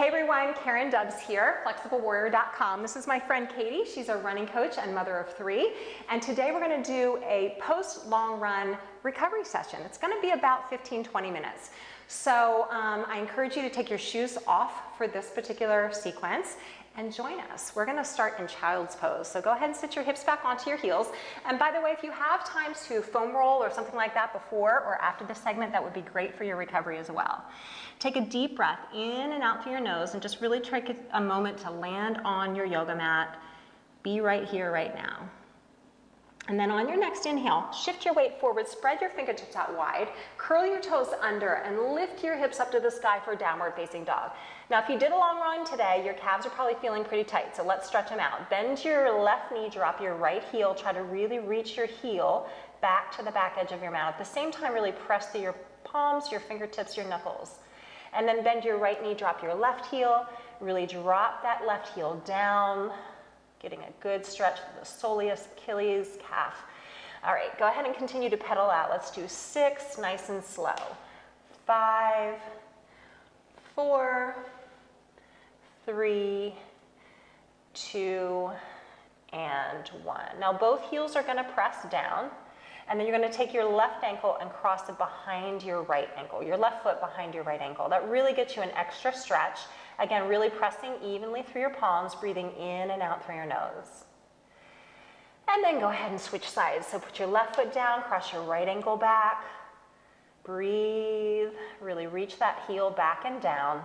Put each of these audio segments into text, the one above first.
Hey everyone, Karen Dubs here, FlexibleWarrior.com. This is my friend Katie. She's a running coach and mother of 3. And today we're going to do a post-long run recovery session. It's going to be about 15-20 minutes. So I encourage you to take your shoes off for this particular sequence and join us. We're going to start in child's pose. So go ahead and sit your hips back onto your heels. And by the way, if you have time to foam roll or something like that before or after the segment, that would be great for your recovery as well. Take a deep breath in and out through your nose and just really take a moment to land on your yoga mat. Be right here, right now. And then on your next inhale, shift your weight forward, spread your fingertips out wide, curl your toes under, and lift your hips up to the sky for downward facing dog. Now, if you did a long run today, your calves are probably feeling pretty tight, so let's stretch them out. Bend your left knee, drop your right heel, try to really reach your heel back to the back edge of your mat. At the same time, really press through your palms, your fingertips, your knuckles. And then bend your right knee, drop your left heel, really drop that left heel down, getting a good stretch for the soleus, Achilles, calf. All right, go ahead and continue to pedal out. Let's do 6, nice and slow. 5, 4, 3, 2, and 1. Now both heels are going to press down, and then you're going to take your left ankle and cross it behind your right ankle, your left foot behind your right ankle. That really gets you an extra stretch. Again, really pressing evenly through your palms, breathing in and out through your nose. And then go ahead and switch sides. So put your left foot down, cross your right ankle back. Breathe, really reach that heel back and down.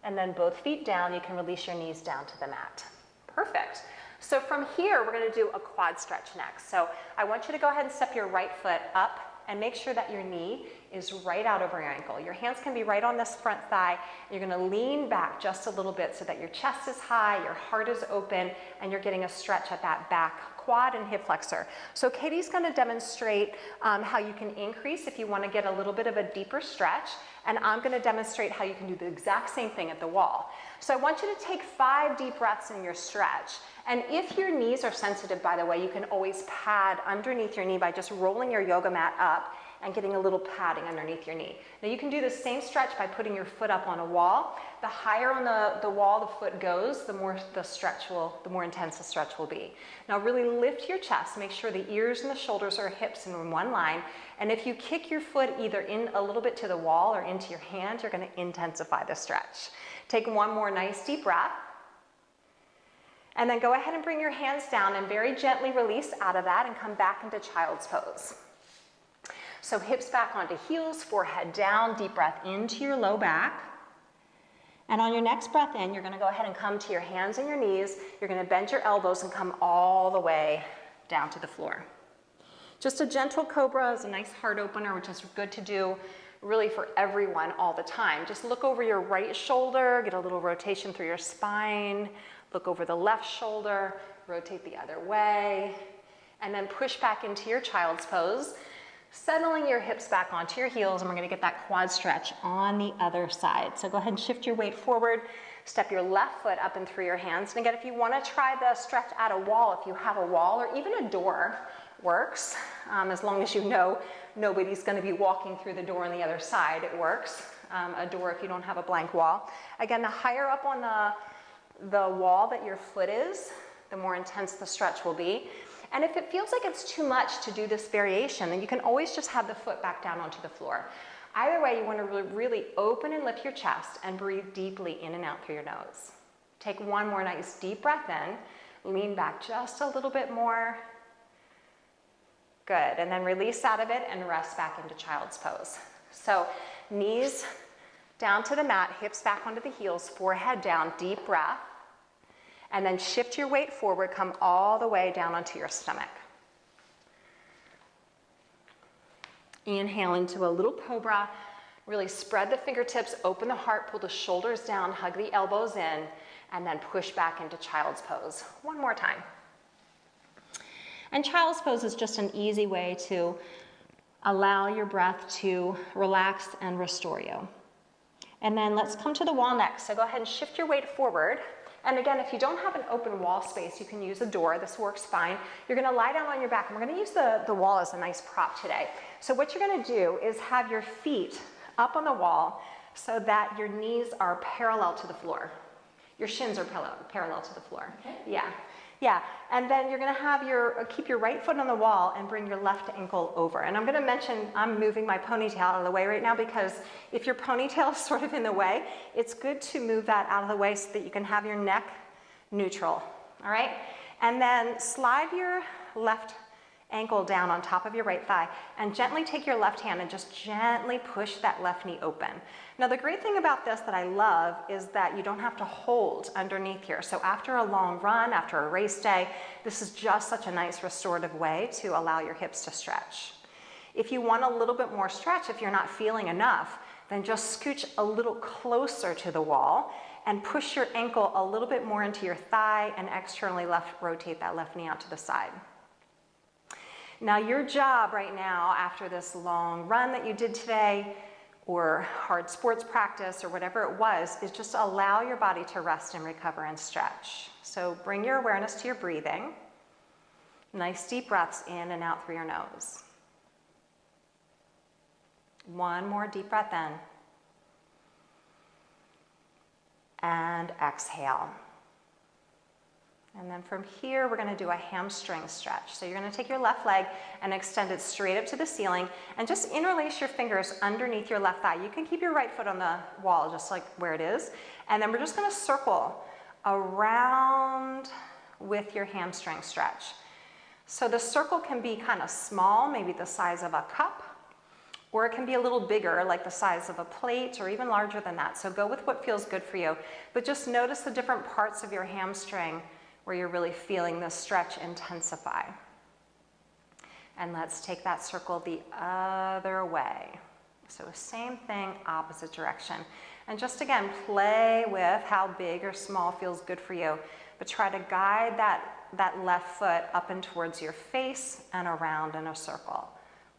And then both feet down, you can release your knees down to the mat. Perfect. So from here, we're going to do a quad stretch next. So I want you to go ahead and step your right foot up and make sure that your knee is right out over your ankle. Your hands can be right on this front thigh. You're going to lean back just a little bit so that your chest is high, your heart is open, and you're getting a stretch at that back quad and hip flexor. So Katie's going to demonstrate how you can increase if you want to get a little bit of a deeper stretch, and I'm going to demonstrate how you can do the exact same thing at the wall. So I want you to take 5 deep breaths in your stretch. And if your knees are sensitive, by the way, you can always pad underneath your knee by just rolling your yoga mat up and getting a little padding underneath your knee. Now you can do the same stretch by putting your foot up on a wall. The higher on the wall the foot goes, the more intense the stretch will be. Now really lift your chest, make sure the ears and the shoulders or hips in one line. And if you kick your foot either in a little bit to the wall or into your hand, you're going to intensify the stretch. Take one more nice deep breath. And then go ahead and bring your hands down and very gently release out of that and come back into child's pose. So hips back onto heels, forehead down, deep breath into your low back. And on your next breath in, you're going to go ahead and come to your hands and your knees. You're going to bend your elbows and come all the way down to the floor. Just a gentle cobra is a nice heart opener, which is good to do really for everyone all the time. Just look over your right shoulder, get a little rotation through your spine. Look over the left shoulder, rotate the other way, and then push back into your child's pose, settling your hips back onto your heels, and we're going to get that quad stretch on the other side. So go ahead and shift your weight forward, step your left foot up and through your hands. And again, if you want to try the stretch at a wall, if you have a wall or even a door, works. As long as you know nobody's going to be walking through the door on the other side, it works. A door if you don't have a blank wall. Again, the higher up on the wall that your foot is, the more intense the stretch will be. And if it feels like it's too much to do this variation, then you can always just have the foot back down onto the floor. Either way, you want to really open and lift your chest and breathe deeply in and out through your nose. Take one more nice deep breath in, lean back just a little bit more. Good, and then release out of it and rest back into child's pose. So knees down to the mat, hips back onto the heels, forehead down, deep breath. And then shift your weight forward, come all the way down onto your stomach. Inhale into a little cobra. Really spread the fingertips, open the heart, pull the shoulders down, hug the elbows in, and then push back into child's pose. One more time. And child's pose is just an easy way to allow your breath to relax and restore you. And then let's come to the wall next. So go ahead and shift your weight forward. And again, if you don't have an open wall space, you can use a door. This works fine. You're going to lie down on your back, and we're going to use the wall as a nice prop today. So what you're going to do is have your feet up on the wall, so that your knees are parallel to the floor. Your shins are parallel to the floor. Okay. Yeah. Yeah, and then you're gonna have keep your right foot on the wall and bring your left ankle over. And I'm gonna mention, I'm moving my ponytail out of the way right now because if your ponytail is sort of in the way, it's good to move that out of the way so that you can have your neck neutral, all right? And then slide your left ankle down on top of your right thigh and gently take your left hand and just gently push that left knee open. Now the great thing about this that I love is that you don't have to hold underneath here. So after a long run, after a race day, this is just such a nice restorative way to allow your hips to stretch. If you want a little bit more stretch, if you're not feeling enough, then just scooch a little closer to the wall and push your ankle a little bit more into your thigh and externally rotate that left knee out to the side. Now your job right now, after this long run that you did today, or hard sports practice, or whatever it was, is just allow your body to rest and recover and stretch. So bring your awareness to your breathing. Nice deep breaths in and out through your nose. One more deep breath in. And exhale. And then from here, we're gonna do a hamstring stretch. So you're gonna take your left leg and extend it straight up to the ceiling and just interlace your fingers underneath your left thigh. You can keep your right foot on the wall just like where it is. And then we're just gonna circle around with your hamstring stretch. So the circle can be kind of small, maybe the size of a cup, or it can be a little bigger, like the size of a plate, or even larger than that. So go with what feels good for you. But just notice the different parts of your hamstring where you're really feeling the stretch intensify. And let's take that circle the other way. So same thing, opposite direction. And just again, play with how big or small feels good for you, but try to guide that left foot up and towards your face and around in a circle.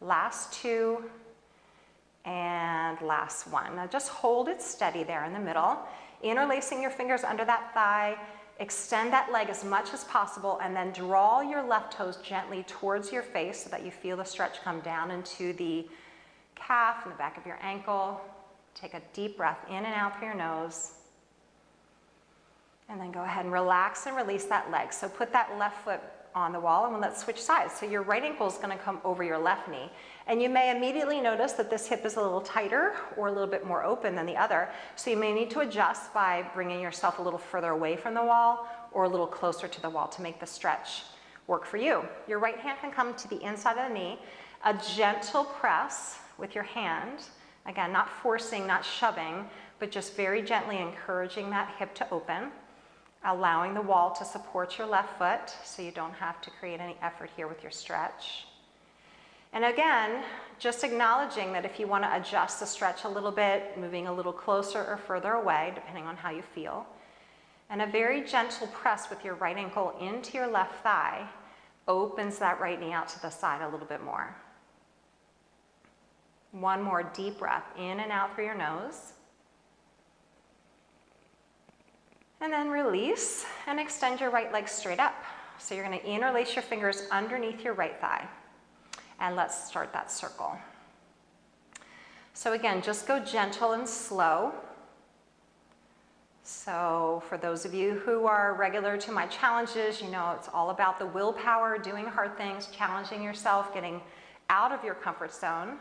Last two, and last one. Now just hold it steady there in the middle, interlacing your fingers under that thigh. Extend that leg as much as possible and then draw your left toes gently towards your face so that you feel the stretch come down into the calf and the back of your ankle. Take a deep breath in and out through your nose. And then go ahead and relax and release that leg. So put that left foot on the wall and let's switch sides. So your right ankle is going to come over your left knee. And you may immediately notice that this hip is a little tighter or a little bit more open than the other. So you may need to adjust by bringing yourself a little further away from the wall or a little closer to the wall to make the stretch work for you. Your right hand can come to the inside of the knee. A gentle press with your hand. Again, not forcing, not shoving, but just very gently encouraging that hip to open. Allowing the wall to support your left foot so you don't have to create any effort here with your stretch. And again, just acknowledging that if you want to adjust the stretch a little bit, moving a little closer or further away, depending on how you feel. And a very gentle press with your right ankle into your left thigh opens that right knee out to the side a little bit more. One more deep breath in and out through your nose. And then release and extend your right leg straight up. So you're going to interlace your fingers underneath your right thigh. And let's start that circle. So again, just go gentle and slow. So for those of you who are regular to my challenges, you know it's all about the willpower, doing hard things, challenging yourself, getting out of your comfort zone.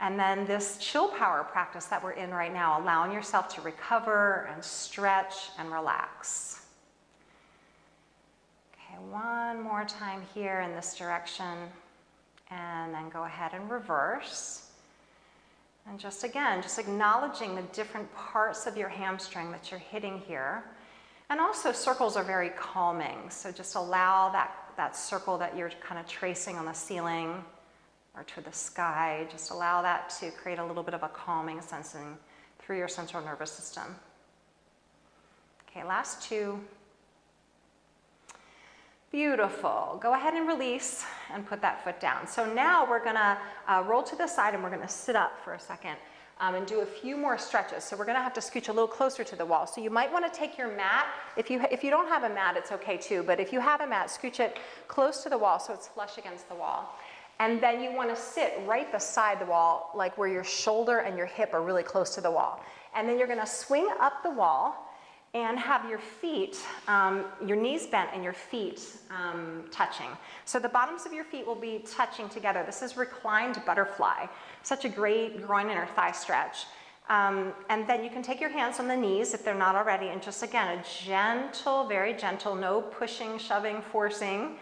And then this chill power practice that we're in right now, allowing yourself to recover and stretch and relax. Okay, one more time here in this direction. And then go ahead and reverse. And just again, just acknowledging the different parts of your hamstring that you're hitting here. And also circles are very calming. So just allow that circle that you're kind of tracing on the ceiling or to the sky, just allow that to create a little bit of a calming sensing through your central nervous system. Okay, last two. Beautiful. Go ahead and release and put that foot down. So now we're gonna roll to the side and we're gonna sit up for a second and do a few more stretches. So we're gonna have to scooch a little closer to the wall. So you might wanna take your mat. If you don't have a mat, it's okay too, but if you have a mat, scooch it close to the wall so it's flush against the wall. And then you want to sit right beside the wall, like where your shoulder and your hip are really close to the wall. And then you're going to swing up the wall and have your feet, your knees bent and your feet touching. So the bottoms of your feet will be touching together. This is reclined butterfly. Such a great groin inner thigh stretch. And then you can take your hands on the knees if they're not already, and just again, a gentle, very gentle, no pushing, shoving, forcing,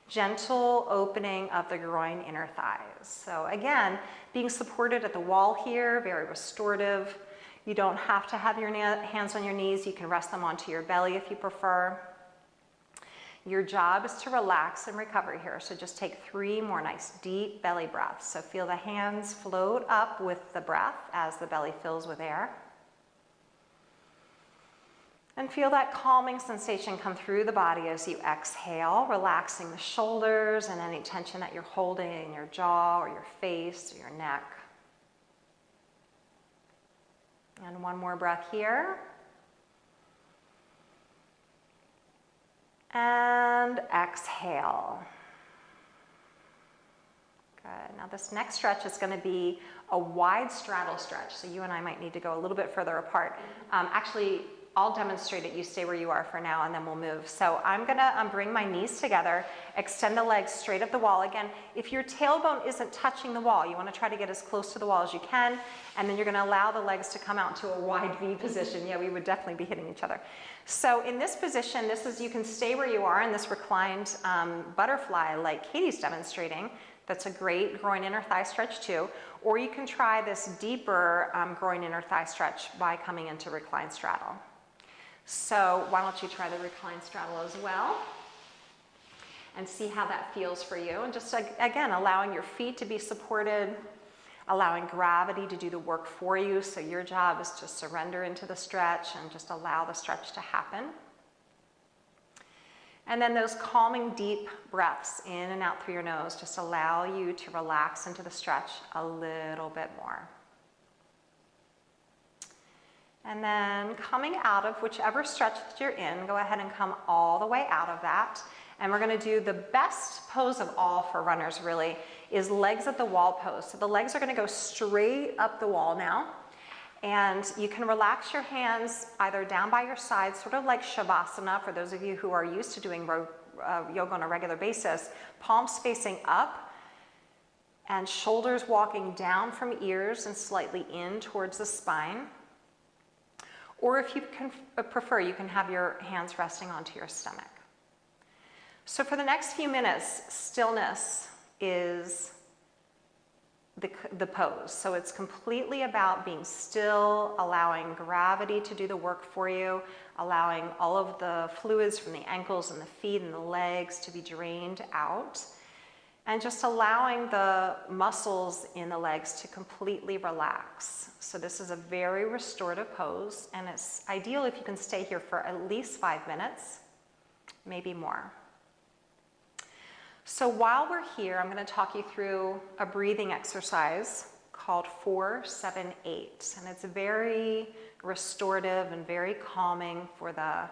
gentle opening of the groin inner thighs. So again, being supported at the wall here, very restorative. You don't have to have your hands on your knees. You can rest them onto your belly if you prefer. Your job is to relax and recover here. So just take 3 more nice deep belly breaths. So feel the hands float up with the breath as the belly fills with air. And feel that calming sensation come through the body as you exhale, relaxing the shoulders and any tension that you're holding in your jaw or your face or your neck. And one more breath here. And exhale. Good. Now this next stretch is going to be a wide straddle stretch. So you and I might need to go a little bit further apart. Actually, I'll demonstrate it. You stay where you are for now, and then we'll move. So I'm going to bring my knees together, extend the legs straight up the wall. Again, if your tailbone isn't touching the wall, you want to try to get as close to the wall as you can, and then you're going to allow the legs to come out to a wide V position. Yeah, we would definitely be hitting each other. So in this position, you can stay where you are in this reclined butterfly like Katie's demonstrating. That's a great groin inner thigh stretch too. Or you can try this deeper groin inner thigh stretch by coming into reclined straddle. So why don't you try the reclined straddle as well and see how that feels for you. And just again, allowing your feet to be supported, allowing gravity to do the work for you. So your job is to surrender into the stretch and just allow the stretch to happen. And then those calming deep breaths in and out through your nose just allow you to relax into the stretch a little bit more. And then coming out of whichever stretch that you're in, go ahead and come all the way out of that. And we're going to do the best pose of all for runners really is legs at the wall pose. So the legs are going to go straight up the wall now. And you can relax your hands either down by your sides, sort of like Shavasana for those of you who are used to doing yoga on a regular basis. Palms facing up and shoulders walking down from ears and slightly in towards the spine. Or if you can prefer, you can have your hands resting onto your stomach. So for the next few minutes, stillness is the pose. So it's completely about being still, allowing gravity to do the work for you, allowing all of the fluids from the ankles and the feet and the legs to be drained out, and just allowing the muscles in the legs to completely relax. So this is a very restorative pose, and it's ideal if you can stay here for at least 5 minutes, maybe more. So while we're here, I'm going to talk you through a breathing exercise called 4-7-8, and it's very restorative and very calming for the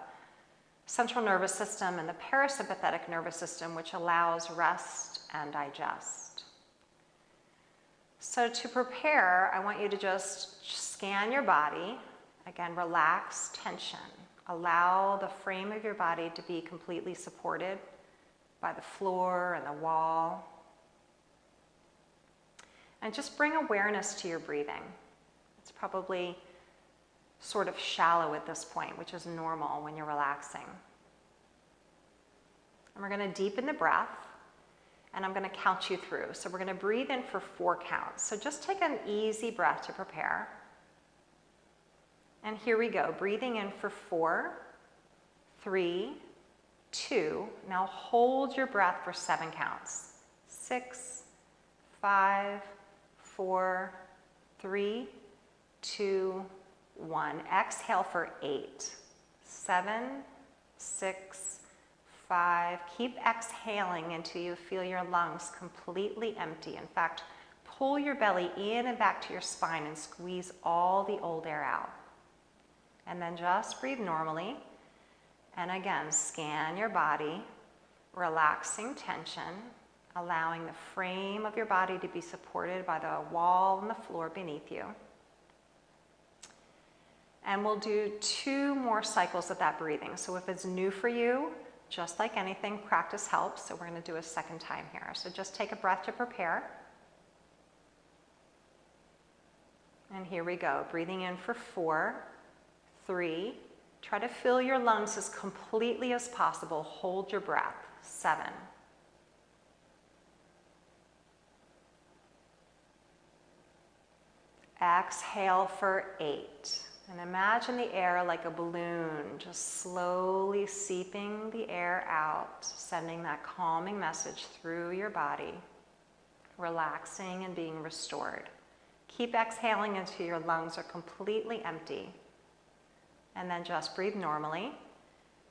central nervous system and the parasympathetic nervous system, which allows rest and digest. So to prepare, I want you to just scan your body. Again, relax tension. Allow the frame of your body to be completely supported by the floor and the wall. And just bring awareness to your breathing. It's probably sort of shallow at this point, which is normal when you're relaxing. And we're going to deepen the breath, and I'm going to count you through. So we're going to breathe in for 4 counts. So just take an easy breath to prepare. And here we go, breathing in for 4, 3, 2. Now hold your breath for 7 counts. 6, 5, 4, 3, 2, 1. Exhale for 8, 7, 6, 5. Keep exhaling until you feel your lungs completely empty. In fact, pull your belly in and back to your spine and squeeze all the old air out. And then just breathe normally. And again, scan your body, relaxing tension, allowing the frame of your body to be supported by the wall and the floor beneath you. And we'll do 2 more cycles of that breathing. So if it's new for you, just like anything, practice helps. So we're going to do a second time here. So just take a breath to prepare. And here we go. Breathing in for 4, 3. Try to fill your lungs as completely as possible. Hold your breath. 7. Exhale for 8. And imagine the air like a balloon, just slowly seeping the air out, sending that calming message through your body, relaxing and being restored. Keep exhaling until your lungs are completely empty. And then just breathe normally.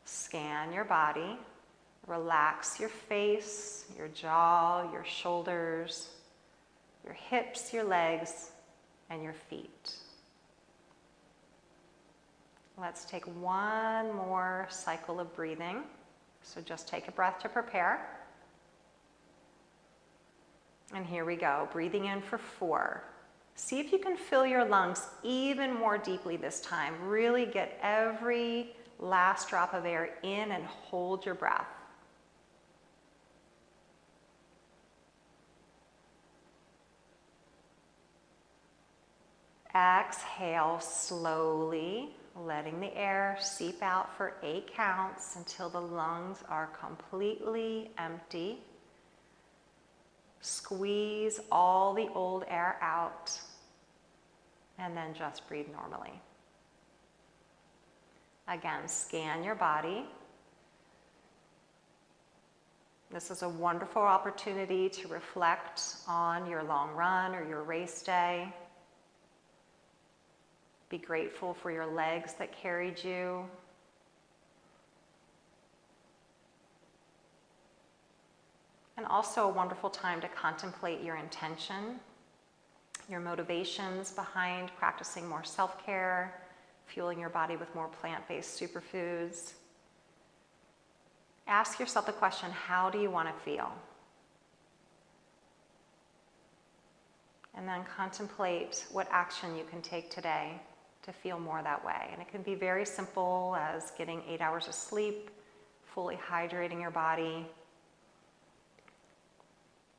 Scan your body. Relax your face, your jaw, your shoulders, your hips, your legs, and your feet. Let's take 1 more cycle of breathing. So just take a breath to prepare. And here we go. Breathing in for 4. See if you can fill your lungs even more deeply this time. Really get every last drop of air in and hold your breath. Exhale slowly, letting the air seep out for 8 counts until the lungs are completely empty. Squeeze all the old air out, and then just breathe normally. Again, scan your body. This is a wonderful opportunity to reflect on your long run or your race day. Be grateful for your legs that carried you. And also a wonderful time to contemplate your intention, your motivations behind practicing more self-care, fueling your body with more plant-based superfoods. Ask yourself the question, how do you want to feel? And then contemplate what action you can take today to feel more that way. And it can be very simple as getting 8 hours of sleep, fully hydrating your body,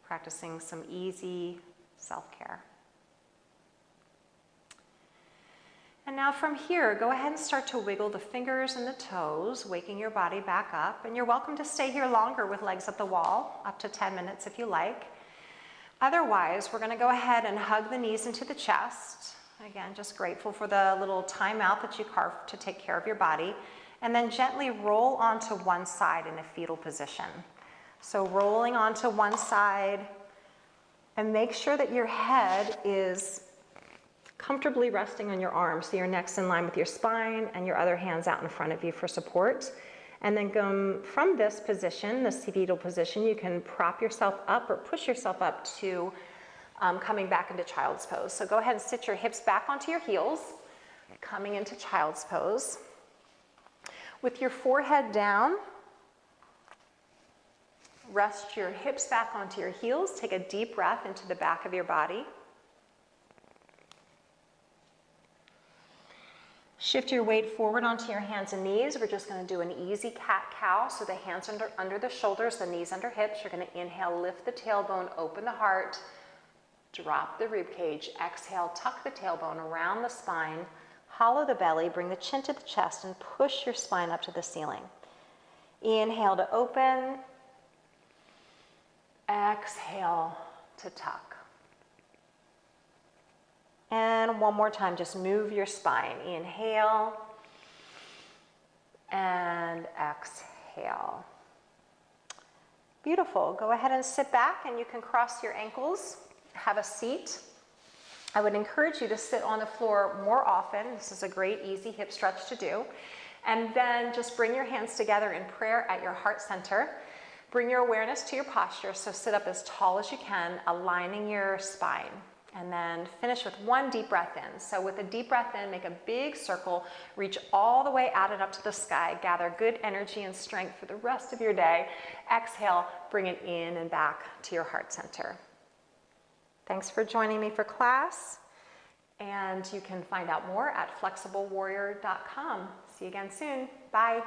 practicing some easy self-care. And now from here, go ahead and start to wiggle the fingers and the toes, waking your body back up. And you're welcome to stay here longer with legs at the wall, up to 10 minutes if you like. Otherwise, we're going to go ahead and hug the knees into the chest. Again, just grateful for the little time out that you carved to take care of your body. And then gently roll onto one side in a fetal position. So rolling onto one side, and make sure that your head is comfortably resting on your arms, so your neck's in line with your spine and your other hand's out in front of you for support. And then go from this position, this fetal position, you can prop yourself up or push yourself up to coming back into child's pose. So go ahead and sit your hips back onto your heels, coming into child's pose. With your forehead down, rest your hips back onto your heels. Take a deep breath into the back of your body. Shift your weight forward onto your hands and knees. We're just going to do an easy cat-cow. So the hands under the shoulders, the knees under hips. You're going to inhale, lift the tailbone, open the heart, drop the rib cage. Exhale, tuck the tailbone around the spine, hollow the belly, bring the chin to the chest, and push your spine up to the ceiling. Inhale to open. Exhale to tuck. And one more time, just move your spine. Inhale and exhale. Beautiful. Go ahead and sit back, and you can cross your ankles, have a seat. I would encourage you to sit on the floor more often. This is a great, easy hip stretch to do. And then just bring your hands together in prayer at your heart center. Bring your awareness to your posture, so sit up as tall as you can, aligning your spine. And then finish with one deep breath in. So with a deep breath in, make a big circle, reach all the way out and up to the sky, gather good energy and strength for the rest of your day. Exhale, bring it in and back to your heart center. Thanks for joining me for class. And you can find out more at flexiblewarrior.com. See you again soon. Bye.